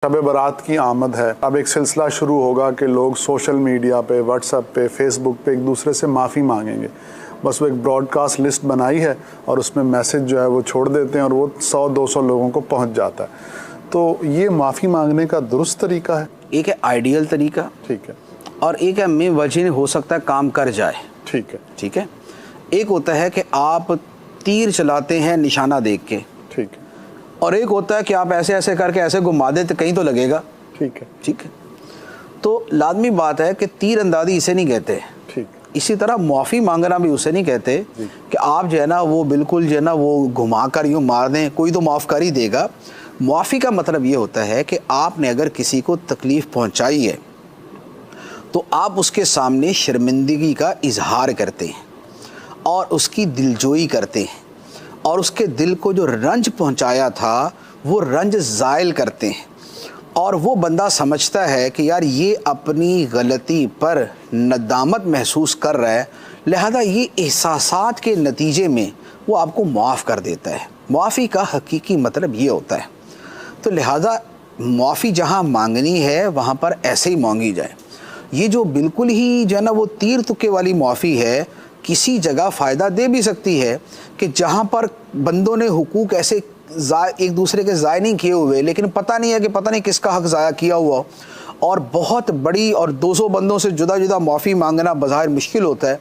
شب برات کی آمد ہے، اب ایک سلسلہ شروع ہوگا کہ لوگ سوشل میڈیا پہ، واٹس ایپ پہ، فیس بک پہ ایک دوسرے سے معافی مانگیں گے۔ بس وہ ایک براڈ کاسٹ لسٹ بنائی ہے اور اس میں میسج جو ہے وہ چھوڑ دیتے ہیں اور وہ 100-200 لوگوں کو پہنچ جاتا ہے۔ تو یہ معافی مانگنے کا درست طریقہ ہے؟ ایک ہے آئیڈیل طریقہ، ٹھیک ہے، اور ایک ہے میں وجہ ہو سکتا ہے کام کر جائے، ٹھیک ہے، ٹھیک ہے۔ ایک ہوتا ہے کہ آپ تیر چلاتے ہیں نشانہ دیکھ کے، ٹھیک ہے، اور ایک ہوتا ہے کہ آپ ایسے ایسے کر کے ایسے گھما دیں تو کہیں تو لگے گا، ٹھیک ہے، ٹھیک ہے۔ تو لازمی بات ہے کہ تیر اندازی اسے نہیں کہتے، ٹھیک۔ اسی طرح معافی مانگنا بھی اسے نہیں کہتے کہ آپ جو ہے نا وہ بالکل جو ہے نا وہ گھما کر یوں مار دیں، کوئی تو معاف کر ہی دے گا۔ معافی کا مطلب یہ ہوتا ہے کہ آپ نے اگر کسی کو تکلیف پہنچائی ہے تو آپ اس کے سامنے شرمندگی کا اظہار کرتے ہیں اور اس کی دلجوئی کرتے ہیں، اور اس کے دل کو جو رنج پہنچایا تھا وہ رنج زائل کرتے ہیں، اور وہ بندہ سمجھتا ہے کہ یار یہ اپنی غلطی پر ندامت محسوس کر رہا ہے، لہذا یہ احساسات کے نتیجے میں وہ آپ کو معاف کر دیتا ہے۔ معافی کا حقیقی مطلب یہ ہوتا ہے۔ تو لہذا معافی جہاں مانگنی ہے وہاں پر ایسے ہی مانگی جائے۔ یہ جو بالکل ہی جو ہے نا وہ تیر تکے والی معافی ہے، کسی جگہ فائدہ دے بھی سکتی ہے کہ جہاں پر بندوں نے حقوق ایسے ایک دوسرے کے ضائع نہیں کیے ہوئے، لیکن پتہ نہیں ہے کہ پتہ نہیں کس کا حق ضائع کیا ہوا، اور بہت بڑی اور 200 بندوں سے جدا جدا معافی مانگنا بظاہر مشکل ہوتا ہے،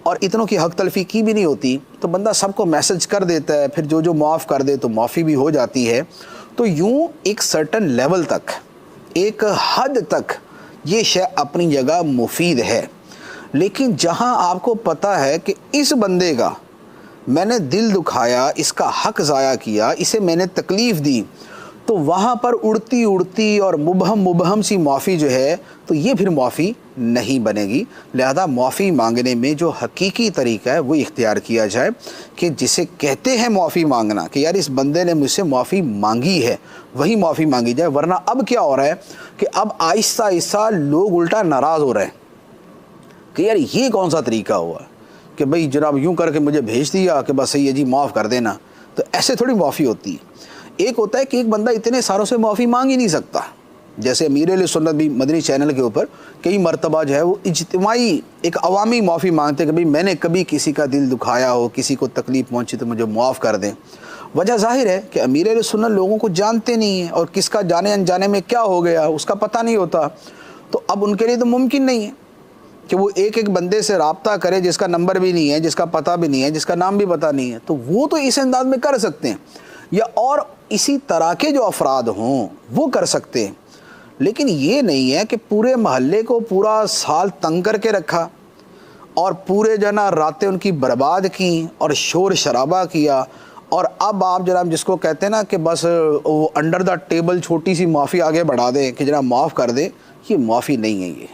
اور اتنوں کی حق تلفی کی بھی نہیں ہوتی، تو بندہ سب کو میسج کر دیتا ہے، پھر جو معاف کر دے تو معافی بھی ہو جاتی ہے۔ تو یوں ایک سرٹن لیول تک، ایک حد تک یہ شے اپنی جگہ مفید ہے، لیکن جہاں آپ کو پتہ ہے کہ اس بندے کا میں نے دل دکھایا، اس کا حق ضائع کیا، اسے میں نے تکلیف دی، تو وہاں پر اڑتی اڑتی اور مبہم سی معافی جو ہے تو یہ پھر معافی نہیں بنے گی۔ لہذا معافی مانگنے میں جو حقیقی طریقہ ہے وہ اختیار کیا جائے کہ جسے کہتے ہیں معافی مانگنا، کہ یار اس بندے نے مجھ سے معافی مانگی ہے، وہی معافی مانگی جائے۔ ورنہ اب کیا ہو رہا ہے کہ اب آہستہ آہستہ لوگ الٹا ناراض ہو رہے ہیں کہ یار یہ کون سا طریقہ ہوا کہ بھئی جناب یوں کر کے مجھے بھیج دیا کہ بس صحیح ہے جی معاف کر دینا۔ تو ایسے تھوڑی معافی ہوتی ہے۔ ایک ہوتا ہے کہ ایک بندہ اتنے ساروں سے معافی مانگ ہی نہیں سکتا، جیسے امیر اہل سنت بھی مدنی چینل کے اوپر کئی مرتبہ جو ہے وہ اجتماعی ایک عوامی معافی مانگتے کہ بھئی میں نے کبھی کسی کا دل دکھایا ہو، کسی کو تکلیف پہنچی تو مجھے معاف کر دیں۔ وجہ ظاہر ہے کہ امیر اہل سنت لوگوں کو جانتے نہیں ہیں، اور کس کا جانے انجانے میں کیا ہو گیا اس کا پتہ نہیں ہوتا، تو اب ان کے لیے تو ممکن نہیں ہے کہ وہ ایک ایک بندے سے رابطہ کرے جس کا نمبر بھی نہیں ہے، جس کا پتہ بھی نہیں ہے، جس کا نام بھی پتہ نہیں ہے۔ تو وہ تو اس انداز میں کر سکتے ہیں، یا اور اسی طرح کے جو افراد ہوں وہ کر سکتے ہیں، لیکن یہ نہیں ہے کہ پورے محلے کو پورا سال تنگ کر کے رکھا اور پورے جنا راتیں ان کی برباد کی اور شور شرابہ کیا، اور اب آپ جناب جس کو کہتے ہیں نا کہ بس وہ انڈر دا ٹیبل چھوٹی سی معافی آگے بڑھا دیں کہ جناب معاف کر دیں، یہ معافی نہیں ہے یہ۔